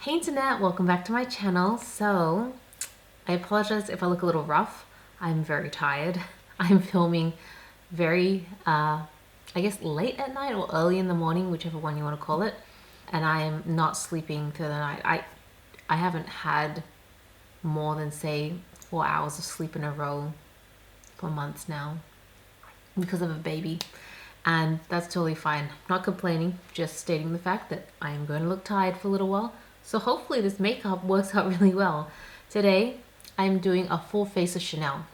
Hey internet, welcome back to my channel. So, I apologize if I look a little rough. I'm very tired. I'm filming very, I guess late at night or early in the morning, whichever one you want to call it. And I am not sleeping through the night. I haven't had more than say 4 hours of sleep in a row for months now because of a baby. And that's totally fine. Not complaining, just stating the fact that I am going to look tired for a little while. So hopefully this makeup works out really well. Today, I'm doing a full face of Chanel.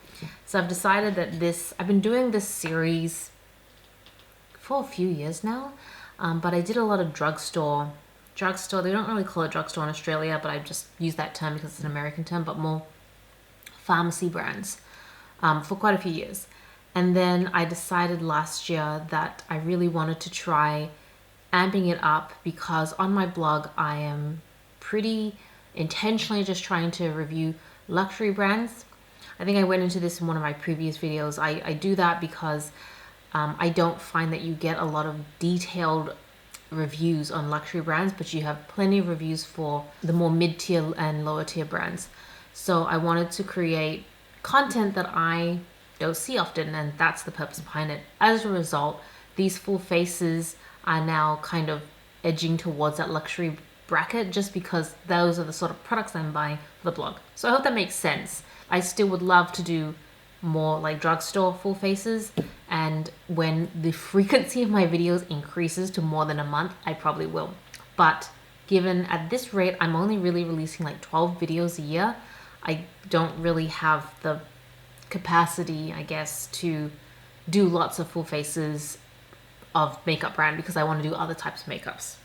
So I've decided that I've been doing this series for a few years now, but I did a lot of drugstore, they don't really call it drugstore in Australia, but I just use that term because it's an American term, but more pharmacy brands for quite a few years. And then I decided last year that I really wanted to try amping it up because on my blog I am pretty intentionally just trying to review luxury brands. I think I went into this in one of my previous videos. I do that because I don't find that you get a lot of detailed reviews on luxury brands, but you have plenty of reviews for the more mid-tier and lower tier brands. So I wanted to create content that I don't see often, and that's the purpose behind it. As a result, these full faces are now kind of edging towards that luxury bracket just because those are the sort of products I'm buying for the blog. So I hope that makes sense. I still would love to do more like drugstore full faces, and when the frequency of my videos increases to more than a month, I probably will. But given at this rate, I'm only really releasing like 12 videos a year, I don't really have the capacity, I guess, to do lots of full faces of makeup brand because I want to do other types of makeups.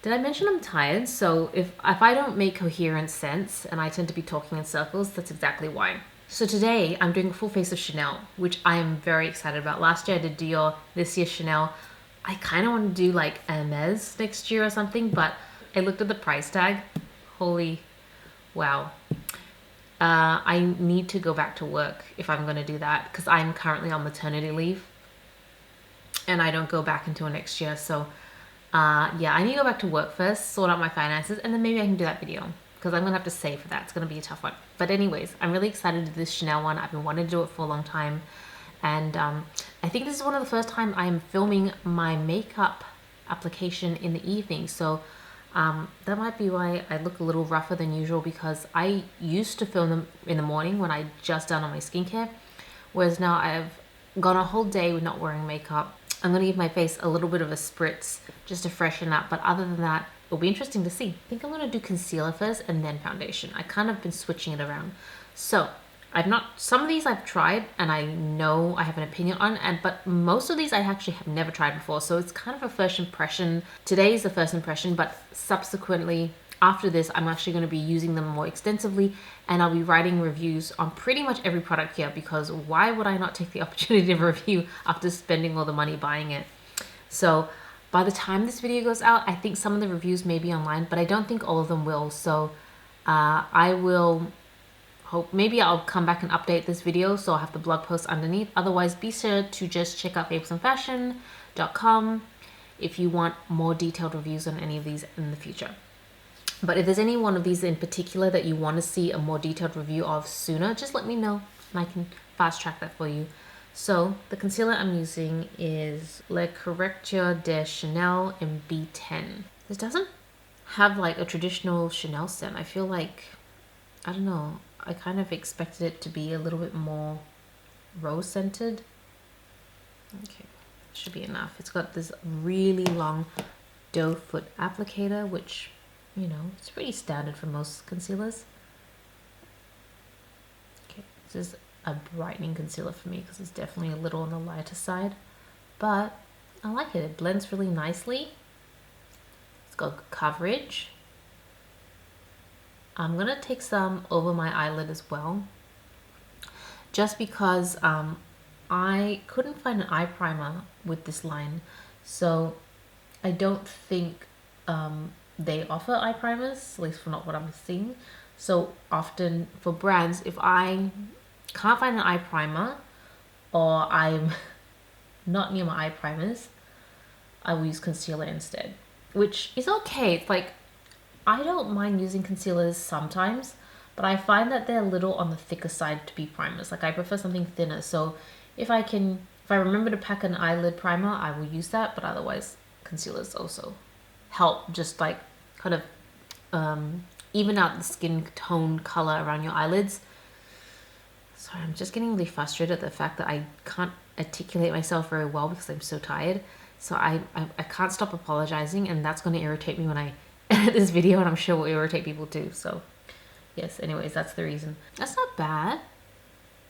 Did I mention I'm tired? So if I don't make coherent sense and I tend to be talking in circles, that's exactly why. So today I'm doing a full face of Chanel, which I am very excited about. Last year I did Dior, this year Chanel. I kind of want to do like Hermes next year or something, but I looked at the price tag. Holy wow. I need to go back to work if I'm going to do that because I'm currently on maternity leave and I don't go back until next year. So yeah, I need to go back to work first, sort out my finances, and then maybe I can do that video because I'm going to have to save for that. It's going to be a tough one. But anyways, I'm really excited to do this Chanel one. I've been wanting to do it for a long time. And I think this is one of the first time I'm filming my makeup application in the evening. So that might be why I look a little rougher than usual because I used to film them in the morning when I just done on my skincare. Whereas now I've gone a whole day with not wearing makeup. I'm going to give my face a little bit of a spritz just to freshen up. But other than that, it'll be interesting to see. I think I'm going to do concealer first and then foundation. I kind of been switching it around. So some of these I've tried and I know I have an opinion on, but most of these I actually have never tried before. So it's kind of a first impression. Today is the first impression, but subsequently after this, I'm actually going to be using them more extensively and I'll be writing reviews on pretty much every product here because why would I not take the opportunity to review after spending all the money buying it? So by the time this video goes out, I think some of the reviews may be online, but I don't think all of them will. So I will hope maybe I'll come back and update this video so I'll have the blog post underneath. Otherwise, be sure to just check out fablesandfashion.com if you want more detailed reviews on any of these in the future. But if there's any one of these in particular that you want to see a more detailed review of sooner, just let me know and I can fast track that for you. So the concealer I'm using is Le Correcteur de Chanel in B10. This doesn't have like a traditional Chanel scent. I feel like, I don't know, I kind of expected it to be a little bit more rose scented. Okay, should be enough. It's got this really long doe foot applicator, which, you know, it's pretty standard for most concealers. Okay, this is a brightening concealer for me because it's definitely a little on the lighter side, but I like it. It blends really nicely. It's got good coverage. I'm gonna take some over my eyelid as well, just because I couldn't find an eye primer with this line, so I don't think they offer eye primers, at least for not what I'm seeing. So often for brands, if I can't find an eye primer or I'm not near my eye primers, I will use concealer instead. which is okay. It's like, I don't mind using concealers sometimes, but I find that they're a little on the thicker side to be primers. Like, I prefer something thinner. So if I remember to pack an eyelid primer, I will use that. But otherwise, concealers also help just like kind of even out the skin tone color around your eyelids. Sorry, I'm just getting really frustrated at the fact that I can't articulate myself very well because I'm so tired. So I can't stop apologizing, and that's going to irritate me when I edit this video, and I'm sure will irritate people too. So yes, anyways, that's the reason. That's not bad.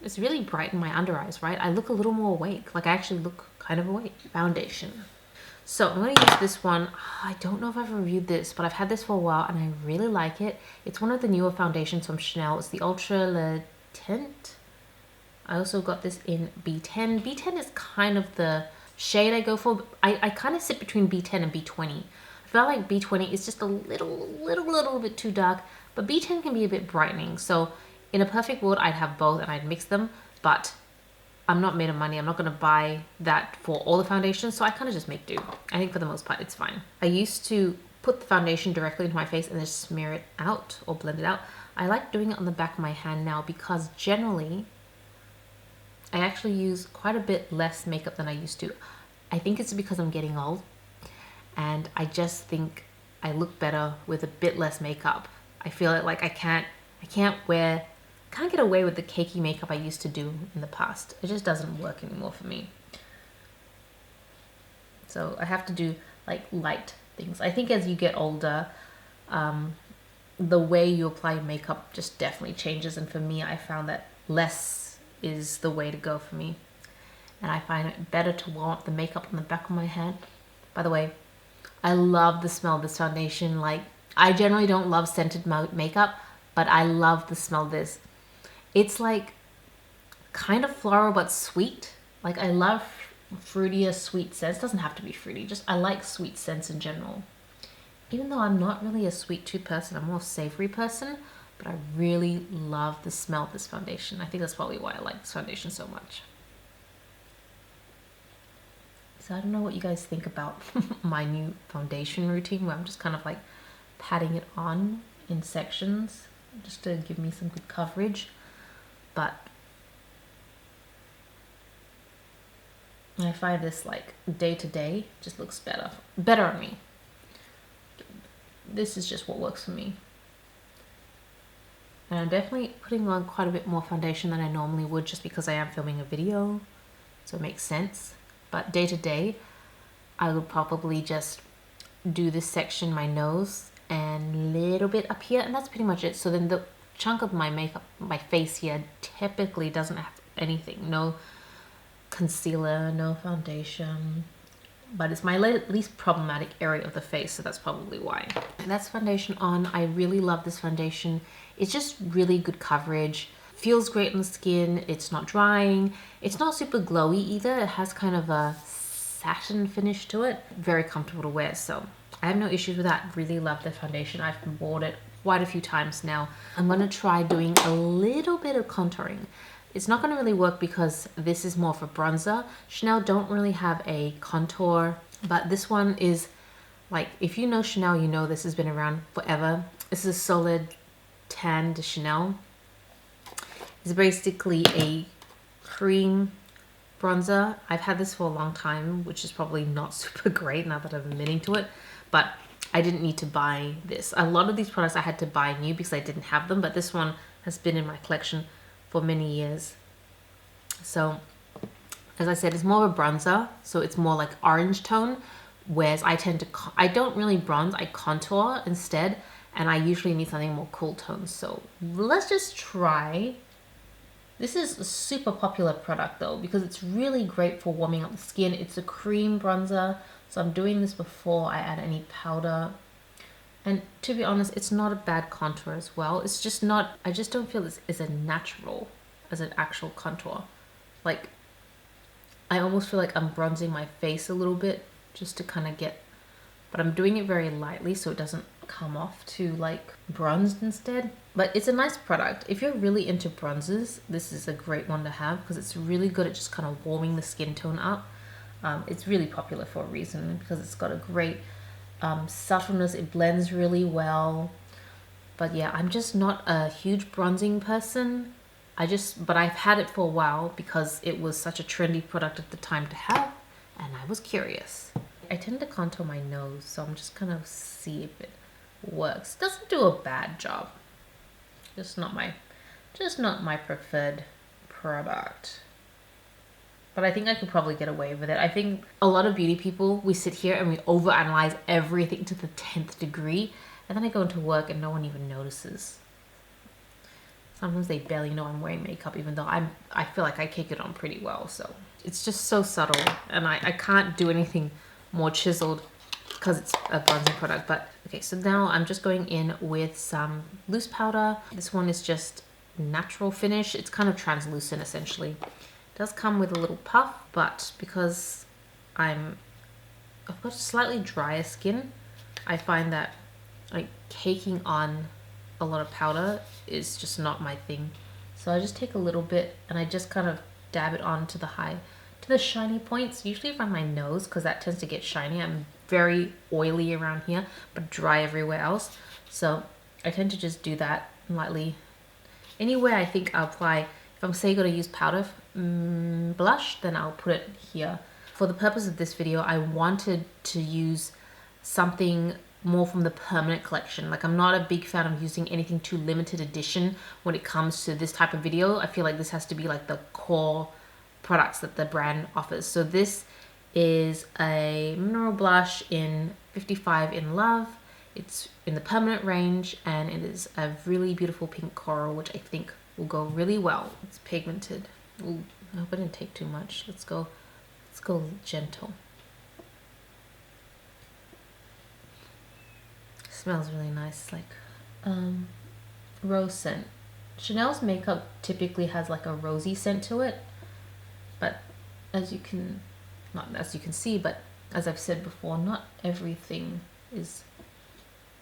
It's really bright in my under eyes, right? I look a little more awake. Like, I actually look kind of awake. Foundation. So I'm going to use this one. I don't know if I've reviewed this, but I've had this for a while and I really like it. It's one of the newer foundations from Chanel. It's the Ultra Le Tint. I also got this in B10. B10 is kind of the shade I go for. I kind of sit between B10 and B20. I feel like B20 is just a little bit too dark, but B10 can be a bit brightening. So in a perfect world, I'd have both and I'd mix them, but I'm not made of money. I'm not going to buy that for all the foundations, so I kind of just make do. I think for the most part, it's fine. I used to put the foundation directly into my face and then smear it out or blend it out. I like doing it on the back of my hand now because generally I actually use quite a bit less makeup than I used to. I think it's because I'm getting old, and I just think I look better with a bit less makeup. I feel like I can't get away with the cakey makeup I used to do in the past. It just doesn't work anymore for me. So I have to do like light things. I think as you get older, the way you apply makeup just definitely changes. And for me, I found that less is the way to go for me. And I find it better to warm up the makeup on the back of my hand. By the way, I love the smell of this foundation. Like, I generally don't love scented makeup, but I love the smell of this. It's like kind of floral but sweet. Like, I love fruitier sweet scents. Doesn't have to be fruity, just I like sweet scents in general. Even though I'm not really a sweet tooth person, I'm more a savory person, but I really love the smell of this foundation. I think that's probably why I like this foundation so much. So I don't know what you guys think about my new foundation routine, where I'm just kind of like patting it on in sections just to give me some good coverage. But I find this like day to day just looks better on me. This is just what works for me. And I'm definitely putting on quite a bit more foundation than I normally would, just because I am filming a video, so it makes sense. But day to day, I would probably just do this section, my nose, and a little bit up here, and that's pretty much it. So then the chunk of my makeup, my face here, typically doesn't have anything. No concealer, no foundation. But it's my least problematic area of the face, so that's probably why. And that's foundation on. I really love this foundation. It's just really good coverage. Feels great on the skin. It's not drying. It's not super glowy either. It has kind of a satin finish to it. Very comfortable to wear, so I have no issues with that. Really love the foundation. I've worn it quite a few times now. I'm gonna try doing a little bit of contouring. It's not gonna really work because this is more for bronzer. Chanel don't really have a contour, but this one is like, if you know Chanel, you know this has been around forever. This is Solid Tan de Chanel. It's basically a cream bronzer. I've had this for a long time, which is probably not super great now that I'm admitting to it, but I didn't need to buy this. A lot of these products I had to buy new because I didn't have them, but this one has been in my collection for many years. So as I said, it's more of a bronzer, so it's more like orange tone, whereas I don't really bronze, I contour instead, and I usually need something more cool tones. So let's just try. This is a super popular product though, because it's really great for warming up the skin. It's a cream bronzer, so I'm doing this before I add any powder. And to be honest, it's not a bad contour as well. It's just not, I just don't feel this is a natural as an actual contour. Like, I almost feel like I'm bronzing my face a little bit just to kind of get, but I'm doing it very lightly so it doesn't come off too like bronzed instead. But it's a nice product. If you're really into bronzers, this is a great one to have because it's really good at just kind of warming the skin tone up. It's really popular for a reason because it's got a great subtleness. It blends really well. But yeah, I'm just not a huge bronzing person. But I've had it for a while because it was such a trendy product at the time to have, and I was curious. I tend to contour my nose, so I'm just gonna see if it works. It doesn't do a bad job. Just not my preferred product. But I think I could probably get away with it. I think a lot of beauty people, we sit here and we overanalyze everything to the 10th degree, and then I go into work and no one even notices. Sometimes they barely know I'm wearing makeup, even though I feel like I kick it on pretty well. So it's just so subtle, and I can't do anything more chiseled because it's a bronzing product. But okay, so now I'm just going in with some loose powder. This one is just natural finish. It's kind of translucent essentially. It does come with a little puff, but because I've got slightly drier skin, I find that like caking on a lot of powder is just not my thing. So I just take a little bit and I just kind of dab it on to the shiny points, usually around my nose because that tends to get shiny. I'm very oily around here but dry everywhere else, so I tend to just do that lightly. Anywhere I think I'll apply, if I'm say gonna use powder blush, then I'll put it here. For the purpose of this video, I wanted to use something more from the permanent collection. Like, I'm not a big fan of using anything too limited edition when it comes to this type of video. I feel like this has to be like the core products that the brand offers. So this is a mineral blush in 55 in Love. It's in the permanent range and it is a really beautiful pink coral, which I think will go really well. It's pigmented. Ooh, I hope I didn't take too much. Let's go gentle. Smells really nice, like rose scent. Chanel's makeup typically has like a rosy scent to it, but not as you can see, but as I've said before, not everything is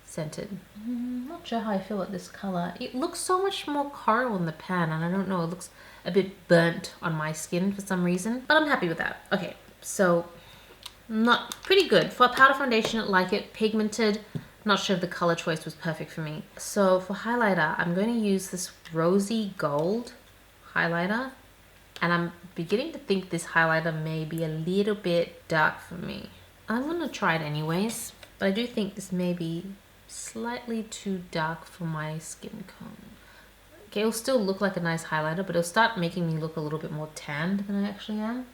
scented. Not sure how I feel about this color. It looks so much more coral in the pan, and I don't know, it looks a bit burnt on my skin for some reason, but I'm happy with that. Okay, so not pretty good for a powder foundation. Like it pigmented. Not sure if the color choice was perfect for me. So for highlighter, I'm going to use this rosy gold highlighter, and I'm beginning to think this highlighter may be a little bit dark for me. I'm going to try it anyways, but I do think this may be slightly too dark for my skin tone. Okay, it'll still look like a nice highlighter, but it'll start making me look a little bit more tanned than I actually am.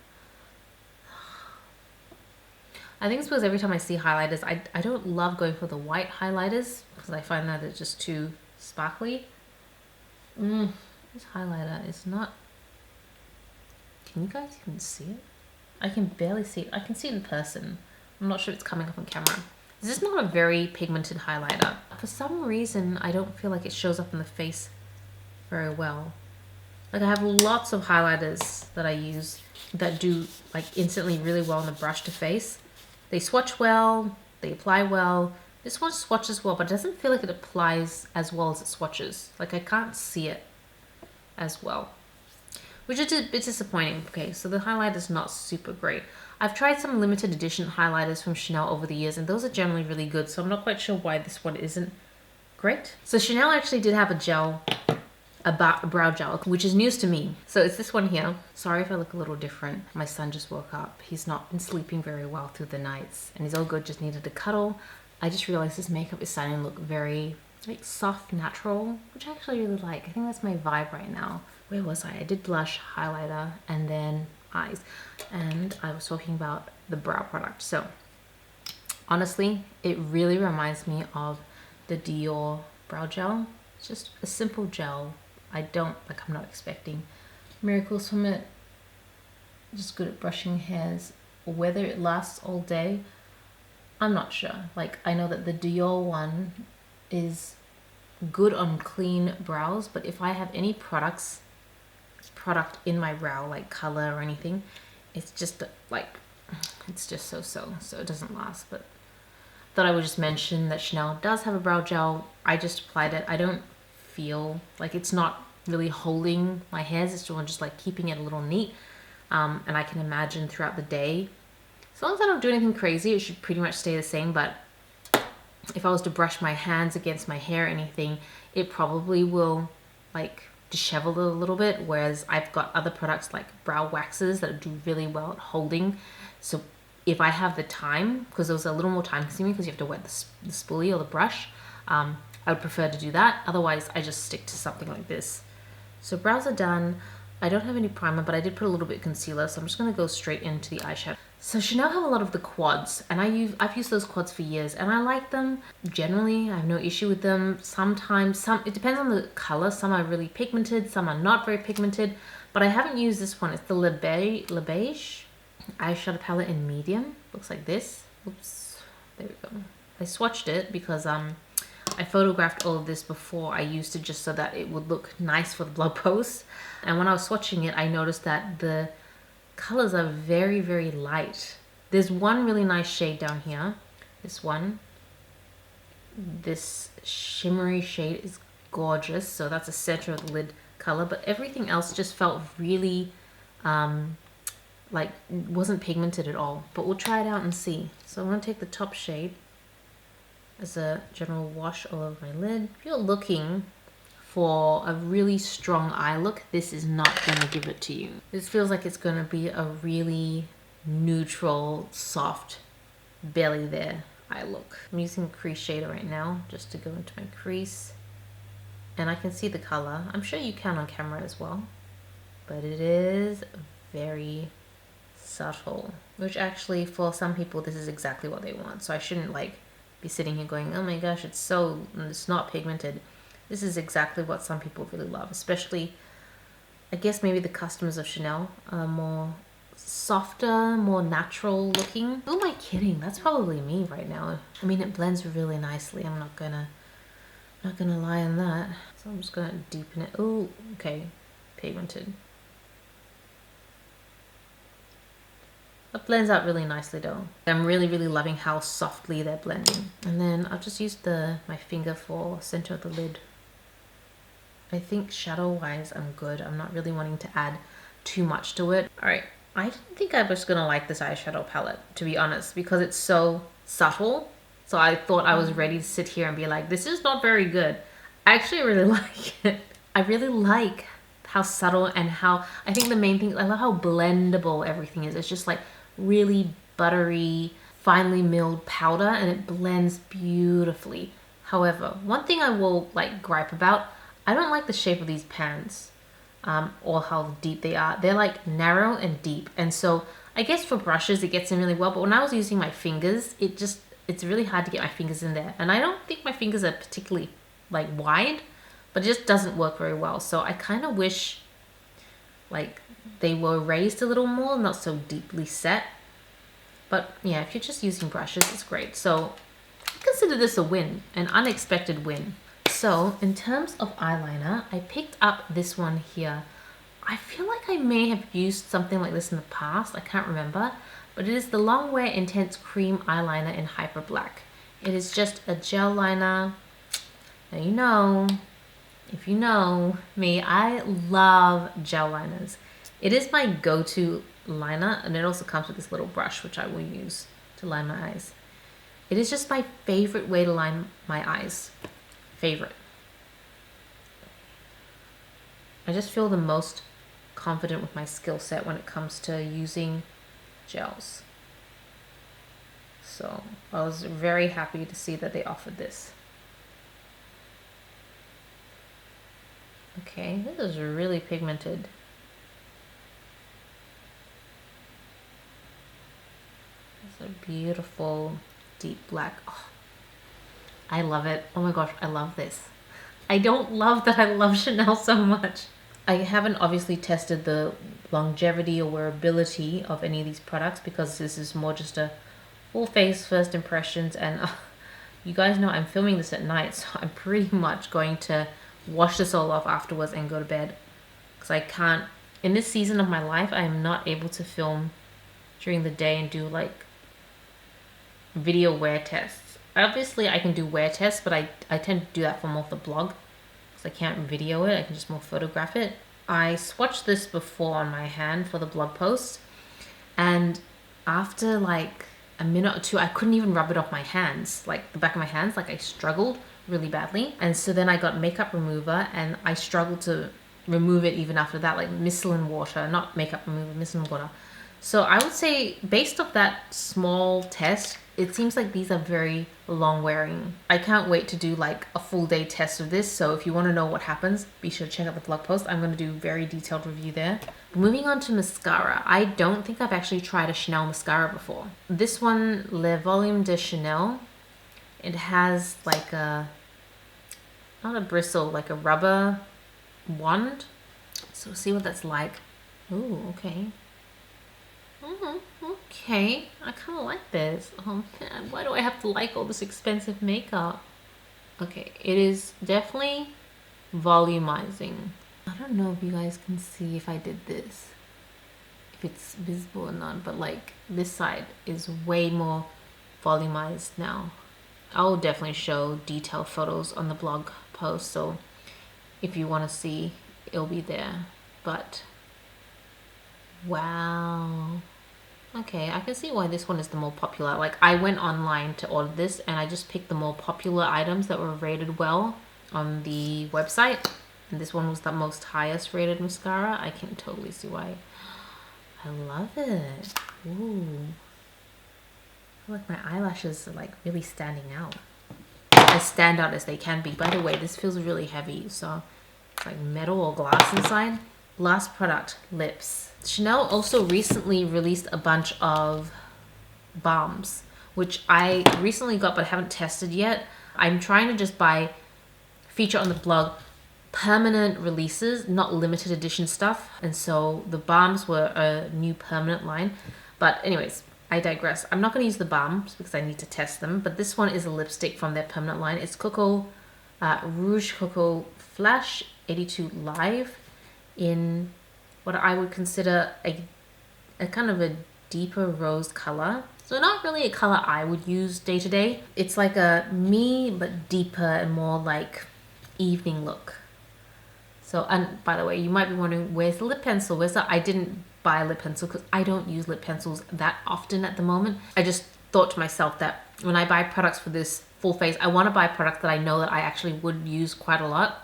I think it's because every time I see highlighters, I don't love going for the white highlighters because I find that it's just too sparkly. This highlighter is not... Can you guys even see it? I can barely see it. I can see it in person. I'm not sure if it's coming up on camera. This is not a very pigmented highlighter. For some reason, I don't feel like it shows up in the face very well. Like, I have lots of highlighters that I use that do like instantly really well on the brush to face. They swatch well, they apply well. This one swatches well, but it doesn't feel like it applies as well as it swatches. Like, I can't see it as well, which is a bit disappointing. Okay, so the highlighter is not super great. I've tried some limited edition highlighters from Chanel over the years, and those are generally really good, so I'm not quite sure why this one isn't great. So Chanel actually did have a gel, a brow gel, which is news to me. So it's this one here. Sorry if I look a little different. My son just woke up. He's not been sleeping very well through the nights, and he's all good, just needed a cuddle. I just realized this makeup is starting to look very like soft, natural, which I actually really like. I think that's my vibe right now. Where was I? I did blush, highlighter, and then eyes. And I was talking about the brow product. So honestly, it really reminds me of the Dior brow gel. It's just a simple gel. I'm not expecting miracles from it. Just good at brushing hairs. Whether it lasts all day, I'm not sure. Like, I know that the Dior one is good on clean brows, but if I have any product in my brow, like color or anything, it's just like, it's just so it doesn't last. But thought I would just mention that Chanel does have a brow gel. I just applied it. I don't feel like it's not really holding my hairs. It's just like keeping it a little neat. And I can imagine throughout the day, as long as I don't do anything crazy, it should pretty much stay the same. But if I was to brush my hands against my hair or anything, it probably will like dishevel it a little bit, whereas I've got other products like brow waxes that do really well at holding. So if I have the time, because it was a little more time consuming because you have to wet the spoolie or the brush, I would prefer to do that. Otherwise, I just stick to something like this. So brows are done. I don't have any primer, but I did put a little bit of concealer, so I'm just going to go straight into the eyeshadow. So Chanel have a lot of the quads, and I've used those quads for years, and I like them. Generally, I have no issue with them. Sometimes, it depends on the color. Some are really pigmented, some are not very pigmented, but I haven't used this one. It's the Le Beige eyeshadow palette in medium. Looks like this. Oops, there we go. I swatched it because I photographed all of this before I used it, just so that it would look nice for the blog post. And when I was swatching it, I noticed that the colors are very, very light. There's one really nice shade down here. This one. This shimmery shade is gorgeous. So that's the center of the lid color. But everything else just felt really, like, wasn't pigmented at all. But we'll try it out and see. So I'm going to take the top shade as a general wash all over my lid. If you're looking for a really strong eye look, this is not going to give it to you. This feels like it's going to be a really neutral, soft, barely there eye look. I'm using a crease shader right now just to go into my crease. And I can see the color. I'm sure you can on camera as well. But it is very subtle. Which actually, for some people, this is exactly what they want. So I shouldn't like be sitting here going, oh my gosh, it's not pigmented. This is exactly what some people really love, especially, I guess maybe the customers of Chanel are more softer, more natural looking. Who am I kidding? That's probably me right now. I mean, it blends really nicely. I'm not gonna lie on that. So I'm just gonna deepen it. Oh, okay, pigmented. That blends out really nicely though. I'm really, really loving how softly they're blending. And then I've just used my finger for center of the lid. I think shadow wise I'm good. I'm not really wanting to add too much to it. All right, I didn't think I was gonna like this eyeshadow palette, to be honest, because it's so subtle. So I thought I was ready to sit here and be like, this is not very good. I actually really like it. I really like how subtle and how, I think the main thing, I love how blendable everything is. It's just like really buttery, finely milled powder, and it blends beautifully. However, one thing I will like gripe about, I don't like the shape of these pans, or how deep they are. They're like narrow and deep, and so I guess for brushes it gets in really well, but when I was using my fingers, it's really hard to get my fingers in there. And I don't think my fingers are particularly like wide, but it just doesn't work very well. So I kind of wish like they were raised a little more, not so deeply set. But yeah, if you're just using brushes, it's great. So I consider this a win, an unexpected win. So in terms of eyeliner, I picked up this one here. I feel like I may have used something like this in the past. I can't remember, but it is the Longwear Intense Cream Eyeliner in Hyper Black. It is just a gel liner. Now you know, if you know me, I love gel liners. It is my go-to liner, and it also comes with this little brush, which I will use to line my eyes. It is just my favorite way to line my eyes. Favorite. I just feel the most confident with my skill set when it comes to using gels. So I was very happy to see that they offered this. Okay, this is really pigmented. It's a beautiful deep black. Oh, I love it. Oh my gosh, I love this. I don't love that I love Chanel so much. I haven't obviously tested the longevity or wearability of any of these products because this is more just a full face first impressions, and you guys know I'm filming this at night, so I'm pretty much going to wash this all off afterwards and go to bed because I can't, in this season of my life, I am not able to film during the day and do like video wear tests. Obviously I can do wear tests, but I tend to do that for more of the blog because I can't video it. I can just more photograph it. I swatched this before on my hand for the blog post, and after like a minute or two, I couldn't even rub it off my hands, like the back of my hands. Like I struggled really badly. And so then I got makeup remover and I struggled to remove it even after that, like micellar water, not makeup remover, micellar water. So I would say based off that small test, it seems like these are very long wearing. I can't wait to do like a full day test of this. So if you want to know what happens, be sure to check out the blog post. I'm going to do a very detailed review there. Moving on to mascara. I don't think I've actually tried a Chanel mascara before. This one, Le Volume de Chanel. It has like a, not a bristle, like a rubber wand. So see what that's like. Ooh, okay. Okay, I kind of like this. Oh man, why do I have to like all this expensive makeup? Okay, it is definitely volumizing. I don't know if you guys can see if I did this, if it's visible or not, but like this side is way more volumized now. I'll definitely show detailed photos on the blog post, so if you want to see, it'll be there. But wow. Okay, I can see why this one is the more popular. Like I went online to order this and I just picked the more popular items that were rated well on the website. And this one was the most highest rated mascara. I can totally see why. I love it. Ooh. I feel like my eyelashes are like really standing out. As stand out as they can be. By the way, this feels really heavy. So it's like metal or glass inside. Last product, lips. Chanel also recently released a bunch of balms, which I recently got but haven't tested yet. I'm trying to just feature on the blog permanent releases, not limited edition stuff. And so the balms were a new permanent line. But anyways, I digress. I'm not going to use the balms because I need to test them. But this one is a lipstick from their permanent line. It's Rouge Coco Flash 82 Live in what I would consider a kind of a deeper rose color. So not really a color I would use day to day. It's like a me, but deeper and more like evening look. So, and by the way, you might be wondering, where's the lip pencil? I didn't buy a lip pencil because I don't use lip pencils that often at the moment. I just thought to myself that when I buy products for this full face, I want to buy a product that I know that I actually would use quite a lot.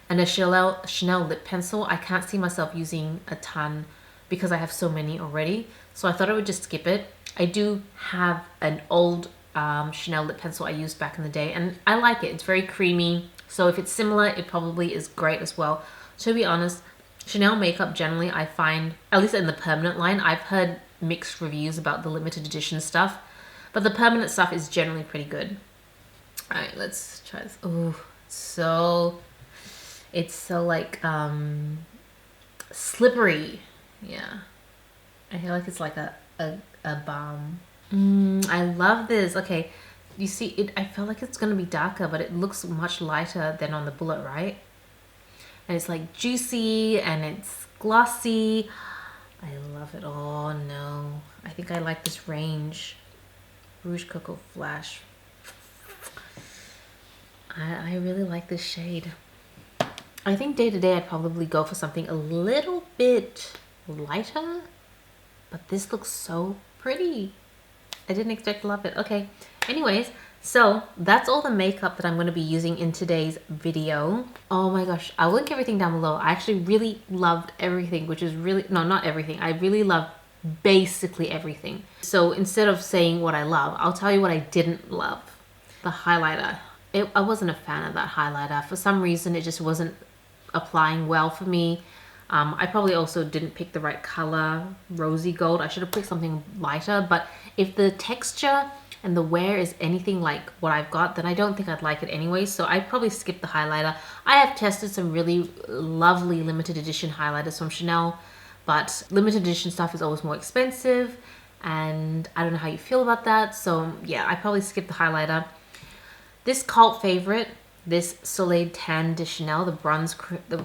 And a Chanel lip pencil, I can't see myself using a ton because I have so many already. So I thought I would just skip it. I do have an old Chanel lip pencil I used back in the day and I like it. It's very creamy. So if it's similar, it probably is great as well. To be honest, Chanel makeup generally I find, at least in the permanent line, I've heard mixed reviews about the limited edition stuff. But the permanent stuff is generally pretty good. All right, let's try this. Oh, it's so like slippery. Yeah, I feel like it's like a balm. I love this. Okay, you see it, I feel like it's gonna be darker, but it looks much lighter than on the bullet, right? And it's like juicy and it's glossy. I love it. Oh no, I think I like this range. Rouge Coco Flash. I really like this shade. I think day to day I'd probably go for something a little bit lighter, but this looks so pretty. I didn't expect to love it. Okay, anyways, so that's all the makeup that I'm going to be using in today's video. Oh my gosh, I'll link everything down below. I actually really loved everything, which is really, no, not everything. I really loved basically everything. So instead of saying what I love, I'll tell you what I didn't love. The highlighter. I wasn't a fan of that highlighter. For some reason, it just wasn't applying well for me. I probably also didn't pick the right color, rosy gold. I should have picked something lighter, but if the texture and the wear is anything like what I've got, then I don't think I'd like it anyway, so I'd probably skip the highlighter. I have tested some really lovely limited edition highlighters from Chanel, but limited edition stuff is always more expensive, and I don't know how you feel about that, so yeah, I probably skip the highlighter. This cult favorite, this Soleil Tan de Chanel, the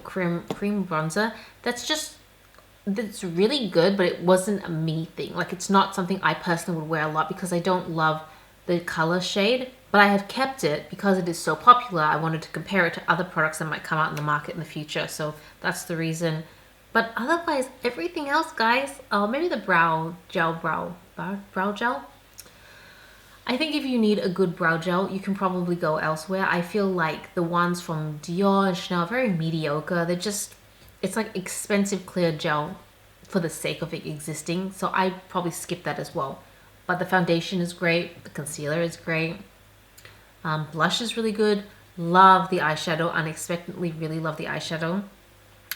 cream bronzer, that's really good, but it wasn't a me thing. Like, it's not something I personally would wear a lot because I don't love the color shade, but I have kept it because it is so popular. I wanted to compare it to other products that might come out in the market in the future, so that's the reason. But otherwise, everything else, guys, maybe the gel brow brow gel. I think if you need a good brow gel, you can probably go elsewhere. I feel like the ones from Dior and Chanel are very mediocre. They're just, it's like expensive clear gel for the sake of it existing. So I probably skip that as well. But the foundation is great. The concealer is great. Blush is really good. Love the eyeshadow. Unexpectedly really love the eyeshadow.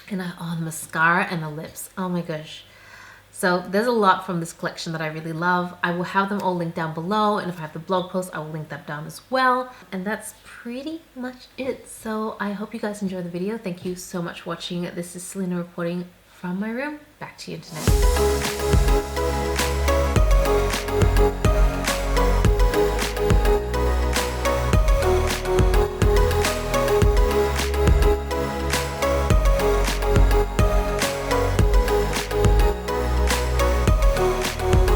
And the mascara and the lips. Oh my gosh. So there's a lot from this collection that I really love. I will have them all linked down below, and if I have the blog post, I will link them down as well. And that's pretty much it. So I hope you guys enjoyed the video. Thank you so much for watching. This is Celina reporting from my room. Back to you, internet.